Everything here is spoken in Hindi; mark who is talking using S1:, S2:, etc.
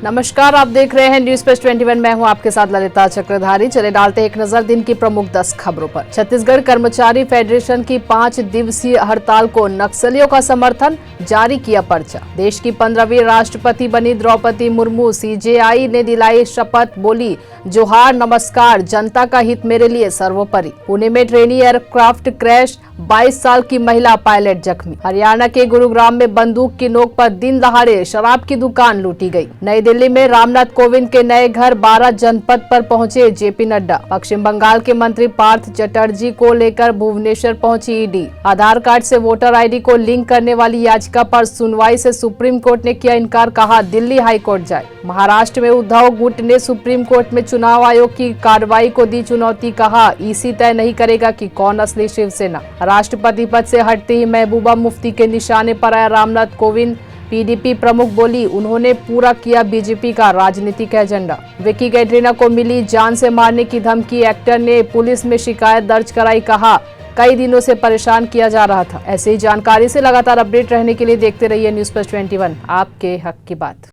S1: नमस्कार, आप देख रहे हैं न्यूज प्लस 21। मैं हूं आपके साथ ललिता चक्रधारी। चले डालते एक नजर दिन की प्रमुख 10 खबरों पर। छत्तीसगढ़ कर्मचारी फेडरेशन की 5 दिवसीय हड़ताल को नक्सलियों का समर्थन, जारी किया पर्चा। देश की 15वीं राष्ट्रपति बनी द्रौपदी मुर्मू सीजेआई ने दिलाई शपथ, बोली जोहार नमस्कार, जनता का हित मेरे लिए सर्वोपरि। पुणे में ट्रेनी एयरक्राफ्ट क्रैश, 22 साल की महिला पायलट जख्मी। हरियाणा के गुरुग्राम में बंदूक की नोक पर दिन दहाड़े शराब की दुकान लूटी गई। नई दिल्ली में रामनाथ कोविंद के नए घर 12 जनपद पर पहुंचे जेपी नड्डा। पश्चिम बंगाल के मंत्री पार्थ चटर्जी को लेकर भुवनेश्वर पहुंची ईडी। आधार कार्ड से वोटर आईडी को लिंक करने वाली याचिका पर सुनवाई से सुप्रीम कोर्ट ने किया इनकार, कहा दिल्ली हाई कोर्ट जाए। महाराष्ट्र में उद्धव गुट ने सुप्रीम कोर्ट में चुनाव आयोग की कार्रवाई को दी चुनौती, कहा ईसी तय नहीं करेगा कि कौन असली शिवसेना। राष्ट्रपति पद से हटते ही महबूबा मुफ्ती के निशाने पर आया रामनाथ कोविंद। पीडीपी प्रमुख बोली उन्होंने पूरा किया बीजेपी का राजनीतिक एजेंडा। विकी कैटरीना को मिली जान से मारने की धमकी, एक्टर ने पुलिस में शिकायत दर्ज कराई, कहा कई दिनों से परेशान किया जा रहा था। ऐसी ही जानकारी से लगातार अपडेट रहने के लिए देखते रहिए न्यूज प्लस 21, आपके हक की बात।